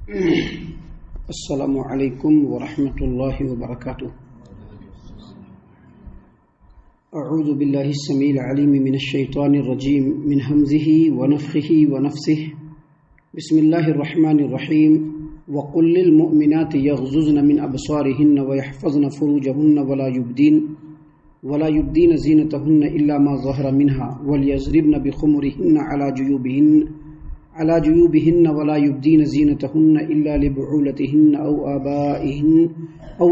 السلام علیکم ورحمۃ اللہ وبرکاتہ۔ اعوذ باللہ السمیع العلیم من الشیطان الرجیم من ہمزہ ونفخہ ونفثہ۔ بسم اللہ الرحمن الرحیم۔ وقل للمؤمنات یغضضن من ابصارهن ويحفظن فروجهن ولا يبدين زینتهن الا ما ظهر منها وليضربن بخمرهن على جيوبهن ولا يبدين زينتهن إلا لبعولتهن أو آبائهن أو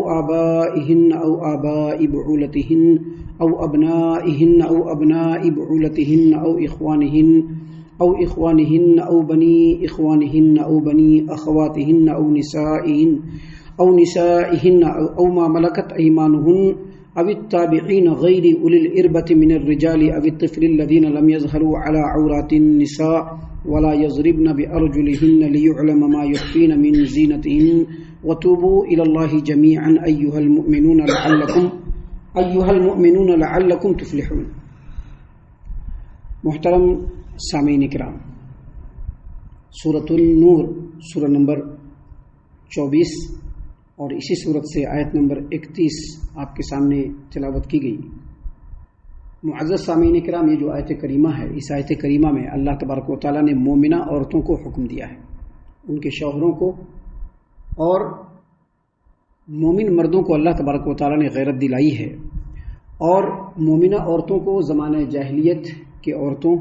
آباء بعولتهن أو أبنائهن أو أبناء بعولتهن أو إخوانهن أو بني إخوانهن أو بني أخواتهن أو نسائهن أو ما ملكت أيمانهن أو التابعين غير أولي الإربة من الرجال أو الطفل الذين لم يظهروا على عورات النساء ولا يضربن بأرجلهن ليعلم ما يخفين من زينتهن وتوبوا إلى الله جميعا أيها المؤمنون لعلكم تفلحون۔ محترم سامعین کرام، سورۃ النور سورہ نمبر 24 اور اسی صورت سے آیت نمبر 31 آپ کے سامنے تلاوت کی گئی۔ معزز سامعین کرام، یہ جو آیت کریمہ ہے، اس آیت کریمہ میں اللہ تبارک و تعالیٰ نے مومنہ عورتوں کو حکم دیا ہے، ان کے شوہروں کو، اور مومن مردوں کو اللہ تبارک و تعالیٰ نے غیرت دلائی ہے، اور مومنہ عورتوں کو زمانہ جاہلیت کے عورتوں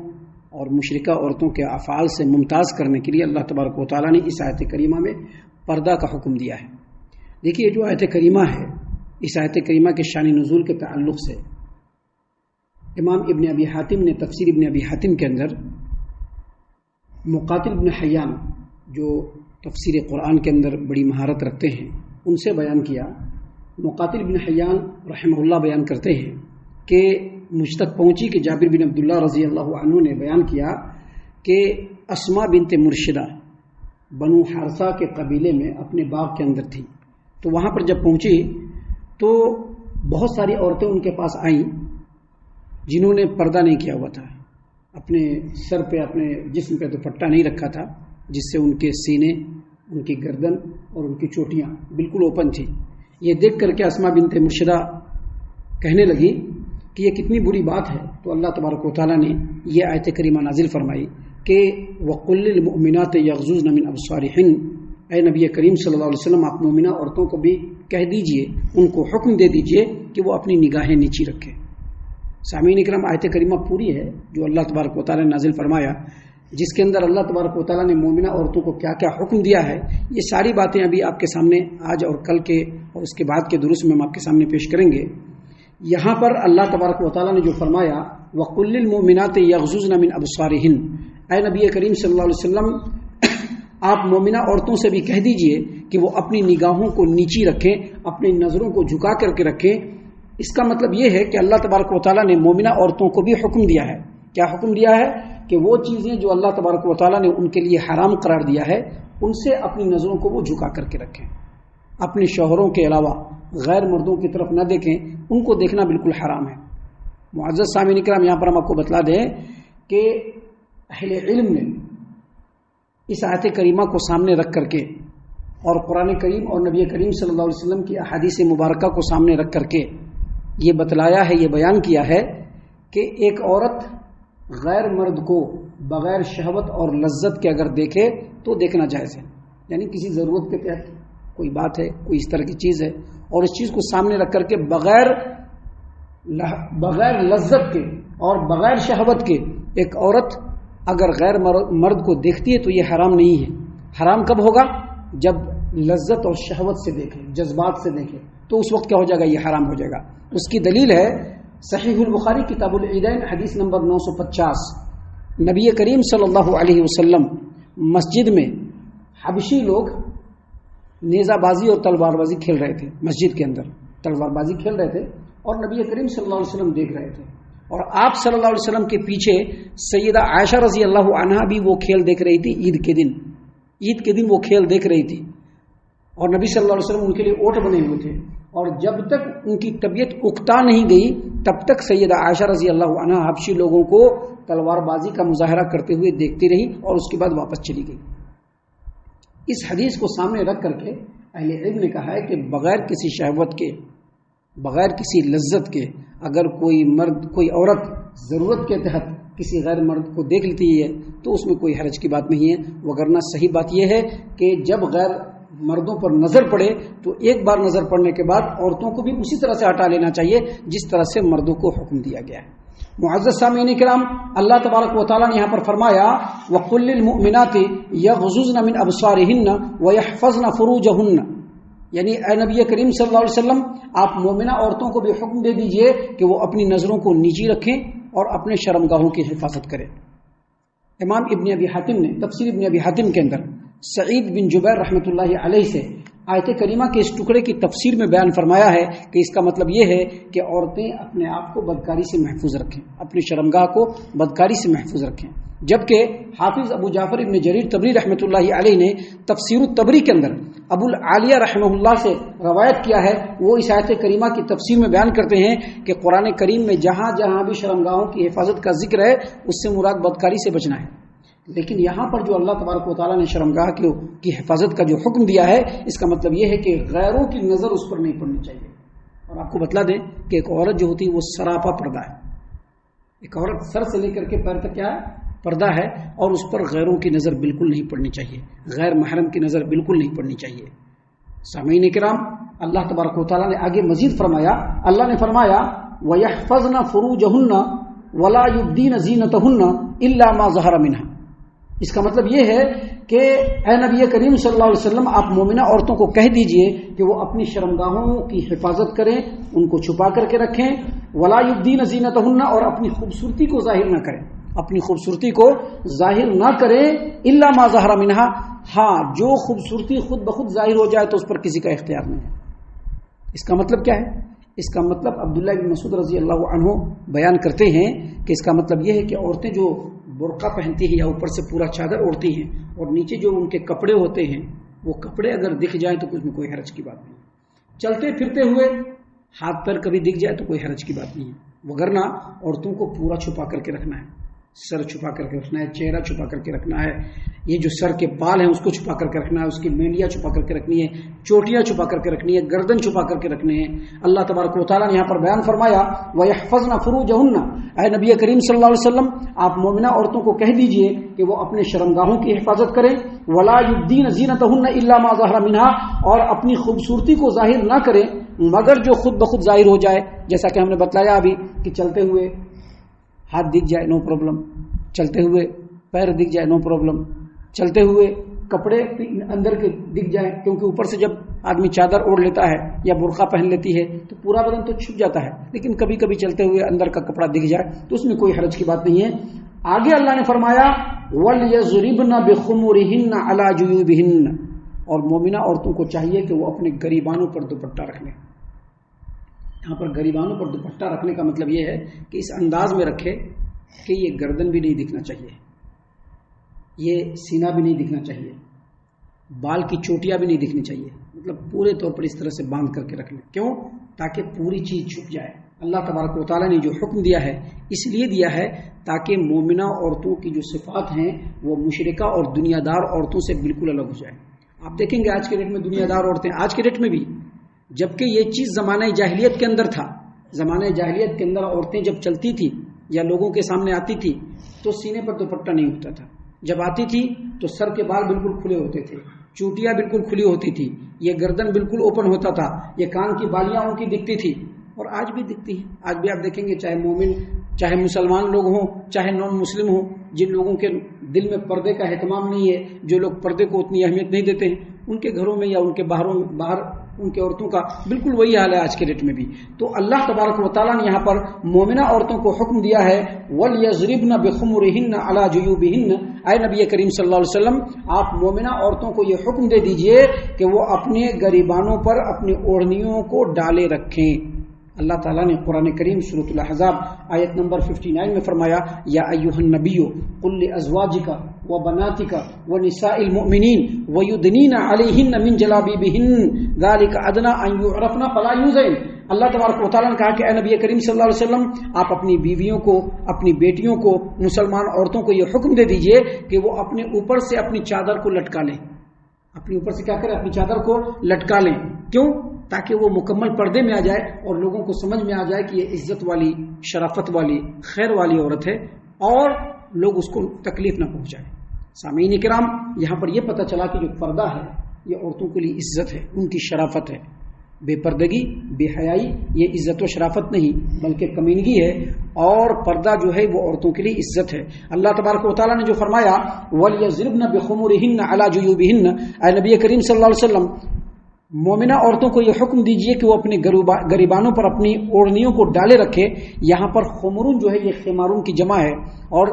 اور مشرکہ عورتوں کے افعال سے ممتاز کرنے کے لیے اللہ تبارک و تعالیٰ نے اس آیت کریمہ میں پردہ کا حکم دیا ہے۔ دیکھیے، جو آیت کریمہ ہے، اس آیت کریمہ کے شان نزول کے تعلق سے امام ابن ابی حاتم نے تفسیر ابن ابی حاتم کے اندر مقاتل ابن حیان، جو تفسیر قرآن کے اندر بڑی مہارت رکھتے ہیں، ان سے بیان کیا۔ مقاتل ابن حیان رحمہ اللہ بیان کرتے ہیں کہ مجھ تک پہنچی کہ جابر بن عبداللہ رضی اللہ عنہ نے بیان کیا کہ اسما بنت مرشدہ بنو حارثہ کے قبیلے میں اپنے باغ کے اندر تھی، تو وہاں پر جب پہنچی تو بہت ساری عورتیں ان کے پاس آئیں جنہوں نے پردہ نہیں کیا ہوا تھا، اپنے سر پہ، اپنے جسم پہ دوپٹہ نہیں رکھا تھا، جس سے ان کے سینے، ان کی گردن اور ان کی چوٹیاں بالکل اوپن تھی۔ یہ دیکھ کر کے اسما بنت مرشدہ کہنے لگی کہ یہ کتنی بری بات ہے، تو اللہ تبارک و تعالیٰ نے یہ آیت کریمہ نازل فرمائی کہ وَقُلْ لِلْمُؤْمِنَاتِ يَغْضُضْنَ مِنْ أَبْصَارِهِنَّ، اے نبی کریم صلی اللہ علیہ وسلم، آپ مومنہ عورتوں کو بھی کہہ دیجئے، ان کو حکم دے دیجئے کہ وہ اپنی نگاہیں نیچی رکھیں۔ سامعین اکرام، آیت کریمہ پوری ہے جو اللہ تبارک و تعالیٰ نے نازل فرمایا، جس کے اندر اللہ تبارک و تعالیٰ نے مومنہ عورتوں کو کیا کیا حکم دیا ہے، یہ ساری باتیں ابھی آپ کے سامنے آج اور کل کے اور اس کے بعد کے دروس میں ہم آپ کے سامنے پیش کریں گے۔ یہاں پر اللہ تبارک و تعالیٰ نے جو فرمایا وَقُلْ لِلْمُؤْمِنَاتِ يَغْضُضْنَ مِنْ أَبْصَارِهِنَّ، اے نبی کریم صلی اللہ علیہ وسلم، آپ مومنہ عورتوں سے بھی کہہ دیجئے کہ وہ اپنی نگاہوں کو نیچی رکھیں، اپنی نظروں کو جھکا کر کے رکھیں۔ اس کا مطلب یہ ہے کہ اللہ تبارک و تعالیٰ نے مومنہ عورتوں کو بھی حکم دیا ہے۔ کیا حکم دیا ہے؟ کہ وہ چیزیں جو اللہ تبارک و تعالیٰ نے ان کے لیے حرام قرار دیا ہے، ان سے اپنی نظروں کو وہ جھکا کر کے رکھیں، اپنے شوہروں کے علاوہ غیر مردوں کی طرف نہ دیکھیں، ان کو دیکھنا بالکل حرام ہے۔ معزز سامعین کرام، یہاں پر ہم آپ کو بتلا دیں کہ اہل علم نے اس آیت کریمہ کو سامنے رکھ کر کے اور قرآن کریم اور نبی کریم صلی اللہ علیہ وسلم کی احادیث مبارکہ کو سامنے رکھ کر کے یہ بتلایا ہے، یہ بیان کیا ہے کہ ایک عورت غیر مرد کو بغیر شہوت اور لذت کے اگر دیکھے تو دیکھنا جائز ہے، یعنی کسی ضرورت کے تحت کوئی بات ہے، کوئی اس طرح کی چیز ہے، اور اس چیز کو سامنے رکھ کر کے بغیر لذت کے اور بغیر شہوت کے ایک عورت اگر غیر مرد کو دیکھتی ہے تو یہ حرام نہیں ہے۔ حرام کب ہوگا؟ جب لذت اور شہوت سے دیکھے، جذبات سے دیکھے، تو اس وقت کیا ہو جائے گا؟ یہ حرام ہو جائے گا۔ اس کی دلیل ہے صحیح البخاری کتاب العیدین حدیث نمبر 950۔ نبی کریم صلی اللہ علیہ وسلم مسجد میں حبشی لوگ نیزہ بازی اور تلوار بازی کھیل رہے تھے، مسجد کے اندر تلوار بازی کھیل رہے تھے، اور نبی کریم صلی اللہ علیہ وسلم دیکھ رہے تھے، اور آپ صلی اللہ علیہ وسلم کے پیچھے سیدہ عائشہ رضی اللہ عنہا بھی وہ کھیل دیکھ رہی تھی۔ عید کے دن وہ کھیل دیکھ رہی تھی، اور نبی صلی اللہ علیہ وسلم ان کے لیے اوٹ بنے ہوئے تھے، اور جب تک ان کی طبیعت اکتا نہیں گئی تب تک سیدہ عائشہ رضی اللہ عنہا حبشی لوگوں کو تلوار بازی کا مظاہرہ کرتے ہوئے دیکھتی رہی اور اس کے بعد واپس چلی گئی۔ اس حدیث کو سامنے رکھ کر کے اہل علم نے کہا ہے کہ بغیر کسی شہوت کے، بغیر کسی لذت کے اگر کوئی مرد، کوئی عورت ضرورت کے تحت کسی غیر مرد کو دیکھ لیتی ہے تو اس میں کوئی حرج کی بات نہیں ہے، وگرنہ صحیح بات یہ ہے کہ جب غیر مردوں پر نظر پڑے تو ایک بار نظر پڑنے کے بعد عورتوں کو بھی اسی طرح سے ہٹا لینا چاہیے جس طرح سے مردوں کو حکم دیا گیا ہے۔ معزز سامعین کرام، اللہ تبارک و تعالیٰ نے یہاں پر فرمایا وَقُلْ لِلْمُؤْمِنَاتِ يَغْضُضْنَ مِنْ أَبْصَارِهِنَّ وَيَحْفَظْنَ فُرُوجَهُنَّ، یعنی اے نبی کریم صلی اللہ علیہ وسلم آپ مومنہ عورتوں کو بھی حکم دے دیجئے کہ وہ اپنی نظروں کو نیچی رکھیں اور اپنے شرمگاہوں کی حفاظت کریں۔ امام ابن ابی حاتم نے تفسیر ابن ابی حاتم کے اندر سعید بن جبیر رحمۃ اللہ علیہ سے آیت کریمہ کے اس ٹکڑے کی تفسیر میں بیان فرمایا ہے کہ اس کا مطلب یہ ہے کہ عورتیں اپنے آپ کو بدکاری سے محفوظ رکھیں، اپنی شرمگاہ کو بدکاری سے محفوظ رکھیں، جبکہ حافظ ابو جعفر ابن جریر طبری رحمۃ اللہ علیہ نے تفسیر الطبری کے اندر ابو العالیہ رحمہ اللہ سے روایت کیا ہے، وہ اس آیت کریمہ کی تفسیر میں بیان کرتے ہیں کہ قرآن کریم میں جہاں جہاں بھی شرمگاہوں کی حفاظت کا ذکر ہے اس سے مراد بدکاری سے بچنا ہے، لیکن یہاں پر جو اللہ تبارک و تعالیٰ نے شرمگاہ کی حفاظت کا جو حکم دیا ہے اس کا مطلب یہ ہے کہ غیروں کی نظر اس پر نہیں پڑنی چاہیے۔ اور آپ کو بتلا دیں کہ ایک عورت جو ہوتی ہے وہ سراپا پردہ ہے، ایک عورت سر سے لے کر کے پیر تک کیا ہے، پردہ ہے، اور اس پر غیروں کی نظر بالکل نہیں پڑنی چاہیے، غیر محرم کی نظر بالکل نہیں پڑنی چاہیے۔ سامعین کرام، اللہ تبارک و تعالیٰ نے آگے مزید فرمایا، اللہ نے فرمایا وَيَحْفَظْنَ فُرُوجَهُنَّ وَلَا يُبْدِينَ زِينَتَهُنَّ إِلَّا مَا ظَهَرَ مِنْهَا۔ اس کا مطلب یہ ہے کہ اے نبی کریم صلی اللہ علیہ وسلم آپ مومنہ عورتوں کو کہہ دیجئے کہ وہ اپنی شرمگاہوں کی حفاظت کریں، ان کو چھپا کر کے رکھیں، وَلَا يُبْدِينَ زِينَتَهُنَّ، اور اپنی خوبصورتی کو ظاہر نہ کریں، اپنی خوبصورتی کو ظاہر نہ کریں، الا ما ظہر منہا، ہاں جو خوبصورتی خود بخود ظاہر ہو جائے تو اس پر کسی کا اختیار نہیں ہے۔ اس کا مطلب کیا ہے؟ اس کا مطلب عبداللہ بن مسعود رضی اللہ عنہ بیان کرتے ہیں کہ اس کا مطلب یہ ہے کہ عورتیں جو برقع پہنتی ہیں یا اوپر سے پورا چادر اوڑھتی ہیں اور نیچے جو ان کے کپڑے ہوتے ہیں وہ کپڑے اگر دکھ جائیں تو اس میں کوئی حرج کی بات نہیں، چلتے پھرتے ہوئے ہاتھ پیر کبھی دکھ جائے تو کوئی حرج کی بات نہیں ہے، وگرنہ عورتوں کو پورا چھپا کر کے رکھنا ہے، سر چھپا کر کے رکھنا ہے، چہرہ چھپا کر کے رکھنا ہے، یہ جو سر کے بال ہیں اس کو چھپا کر کے رکھنا ہے، اس کی مینڈیاں چھپا کر کے رکھنی ہے، چوٹیاں چھپا کر کے رکھنی ہے، گردن چھپا کر کے رکھنے ہیں۔ اللہ تبارک و تعالیٰ نے یہاں پر بیان فرمایا وَيَحْفَظْنَ فُرُوجَهُنَّ، اے نبی کریم صلی اللہ علیہ وسلم آپ مومنہ عورتوں کو کہہ دیجئے کہ وہ اپنے شرمگاہوں کی حفاظت کریں، وَلَا يُبْدِينَ زِينَتَهُنَّ إِلَّا مَا ظَهَرَ مِنْهَا، اور اپنی خوبصورتی کو ظاہر نہ کریں مگر جو خود بخود ظاہر ہو جائے، جیسا کہ ہم نے بتلایا ابھی کہ چلتے ہوئے ہاتھ دکھ جائے نو پرابلم، چلتے ہوئے پیر دکھ جائے نو پرابلم، چلتے ہوئے کپڑے اندر کے دکھ جائیں، کیونکہ اوپر سے جب آدمی چادر اوڑھ لیتا ہے یا برقع پہن لیتی ہے تو پورا بدن تو چھپ جاتا ہے، لیکن کبھی کبھی چلتے ہوئے اندر کا کپڑا دکھ جائے تو اس میں کوئی حرج کی بات نہیں ہے۔ آگے اللہ نے فرمایا وَلْيَضْرِبْنَ بِخُمُرِهِنَّ عَلَى جُيُوبِهِنَّ، اور مومنہ عورتوں کو چاہیے کہ وہ اپنے گریبانوں پر دوپٹہ رکھ لیں۔ یہاں پر گریبانوں پر دوپٹہ رکھنے کا مطلب یہ ہے کہ اس انداز میں رکھے کہ یہ گردن بھی نہیں دکھنا چاہیے، یہ سینہ بھی نہیں دکھنا چاہیے، بال کی چوٹیاں بھی نہیں دکھنی چاہیے، مطلب پورے طور پر اس طرح سے باندھ کر کے رکھ لیں۔ کیوں؟ تاکہ پوری چیز چھپ جائے۔ اللہ تبارک و تعالیٰ نے جو حکم دیا ہے اس لیے دیا ہے تاکہ مومنہ عورتوں کی جو صفات ہیں وہ مشرکہ اور دنیا دار عورتوں سے بالکل الگ ہو جائے۔ آپ دیکھیں گے آج کے ڈیٹ میں دنیا دار عورتیں، آج کے ڈیٹ میں بھی، جبکہ یہ چیز زمانہ جاہلیت کے اندر تھا، زمانہ جاہلیت کے اندر عورتیں جب چلتی تھی یا لوگوں کے سامنے آتی تھی تو سینے پر دوپٹہ نہیں ہوتا تھا، جب آتی تھی تو سر کے بال بالکل کھلے ہوتے تھے، چوٹیاں بالکل کھلی ہوتی تھی، یہ گردن بالکل اوپن ہوتا تھا، یہ کان کی بالیاں ان کی دکھتی تھی، اور آج بھی دکھتی ہیں۔ آج بھی آپ دیکھیں گے چاہے مومن، چاہے مسلمان لوگ ہوں، چاہے نان مسلم ہوں، جن لوگوں کے دل میں پردے کا اہتمام نہیں ہے، جو لوگ پردے کو اتنی اہمیت نہیں دیتے ہیں، ان کے گھروں میں یا ان کے باہر ان کے عورتوں کا بالکل وہی حال ہے آج کے ڈیٹ میں بھی۔ تو اللہ تبارک و تعالیٰ نے یہاں پر مومنہ عورتوں کو حکم دیا ہے وَلْيَضْرِبْنَ بِخُمُرِهِنَّ عَلَى جُيُوبِهِنَّ، اے نبی کریم صلی اللہ علیہ وسلم آپ مومنہ عورتوں کو یہ حکم دے دیجئے کہ وہ اپنے گریبانوں پر اپنی اوڑھنیوں کو ڈالے رکھیں۔ اللہ تعالیٰ نے قرآن کریم سورۃ الاحزاب آیت نمبر 59 میں فرمایا یا ایھا النبی قل لازواجک وبناتک ونساء المؤمنین ویدنین علیہن من جلابیبہن ذلک ادنی ان یعرفن فلا یؤذین۔ اللہ تبارک و تعالیٰ نے کہا کہ اے نبی کریم صلی اللہ علیہ وسلم آپ اپنی بیویوں کو، اپنی بیٹیوں کو، مسلمان عورتوں کو یہ حکم دے دیجئے کہ وہ اپنے اوپر سے اپنی چادر کو لٹکا لیں، اپنے اوپر سے کیا کریں، اپنی چادر کو لٹکا لیں. کیوں؟ تاکہ وہ مکمل پردے میں آ جائے اور لوگوں کو سمجھ میں آ جائے کہ یہ عزت والی، شرافت والی، خیر والی عورت ہے اور لوگ اس کو تکلیف نہ پہنچائے. سامعین کرام، یہاں پر یہ پتہ چلا کہ جو پردہ ہے یہ عورتوں کے لیے عزت ہے، ان کی شرافت ہے. بے پردگی، بے حیائی یہ عزت و شرافت نہیں بلکہ کمینگی ہے، اور پردہ جو ہے وہ عورتوں کے لیے عزت ہے. اللہ تبارک و تعالیٰ نے جو فرمایا وَلْيَضْرِبْنَ بِخُمُرِهِنَّ عَلَى جُيُوبِهِنَّ، اے نبی کریم صلی اللہ علیہ وسلم مومنہ عورتوں کو یہ حکم دیجئے کہ وہ اپنے گریبانوں پر اپنی اوڑھنیوں کو ڈالے رکھے. یہاں پر خمرون جو ہے یہ خمارون کی جمع ہے، اور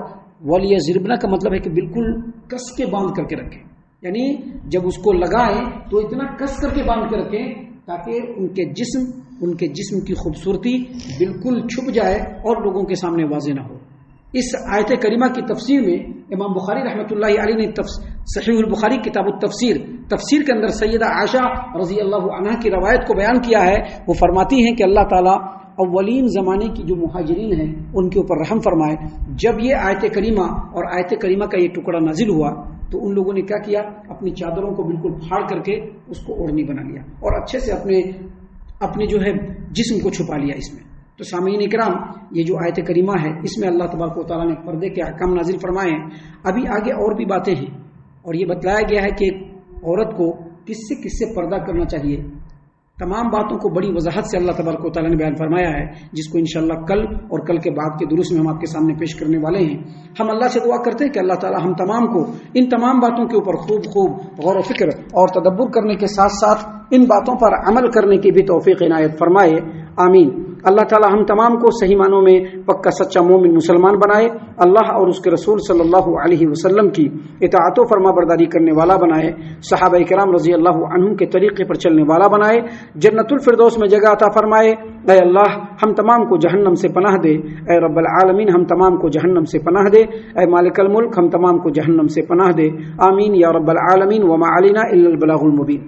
وَلْيَضْرِبْنَ کا مطلب ہے کہ بالکل کس کے باندھ کر کے رکھیں، یعنی جب اس کو لگائیں تو اتنا کس کر کے باندھ کے رکھیں تاکہ ان کے جسم کی خوبصورتی بالکل چھپ جائے اور لوگوں کے سامنے واضح نہ ہو. اس آیت کریمہ کی تفسیر میں امام بخاری رحمۃ اللہ علیہ نے صحیح البخاری کتاب تفسیر کے اندر سیدہ عائشہ رضی اللہ عنہا کی روایت کو بیان کیا ہے. وہ فرماتی ہیں کہ اللہ تعالیٰ اولین زمانے کی جو مہاجرین ہیں ان کے اوپر رحم فرمائے. جب یہ آیت کریمہ اور آیت کریمہ کا یہ ٹکڑا نازل ہوا تو ان لوگوں نے کیا کیا، اپنی چادروں کو بالکل پھاڑ کر کے اس کو اوڑھنی بنا لیا اور اچھے سے اپنے جو ہے جسم کو چھپا لیا اس میں. تو سامعین کرام، یہ جو آیت کریمہ ہے اس میں اللہ تبارک و تعالیٰ نے پردے کے احکام نازل فرمائے ہیں. ابھی آگے اور بھی باتیں ہیں اور یہ بتلایا گیا ہے کہ عورت کو کس سے پردہ کرنا چاہیے. تمام باتوں کو بڑی وضاحت سے اللہ تبارک و تعالیٰ نے بیان فرمایا ہے، جس کو انشاءاللہ کل اور کل کے بعد کے دروس میں ہم آپ کے سامنے پیش کرنے والے ہیں. ہم اللہ سے دعا کرتے ہیں کہ اللہ تعالیٰ ہم تمام کو ان تمام باتوں کے اوپر خوب غور و فکر اور تدبر کرنے کے ساتھ ساتھ ان باتوں پر عمل کرنے کی بھی توفیق عنایت فرمائے. آمین. اللہ تعالیٰ ہم تمام کو صحیح معنوں میں پکا سچا مومن مسلمان بنائے. اللہ اور اس کے رسول صلی اللہ علیہ وسلم کی اطاعت و فرما برداری کرنے والا بنائے. صحابہ کرام رضی اللہ عنہم کے طریقے پر چلنے والا بنائے. جنت الفردوس میں جگہ عطا فرمائے. اے اللہ ہم تمام کو جہنم سے پناہ دے. اے رب العالمین ہم تمام کو جہنم سے پناہ دے. اے مالک الملک ہم تمام کو جہنم سے پناہ دے. آمین یا رب العالمین. وما علینا الا البلاغ المبین.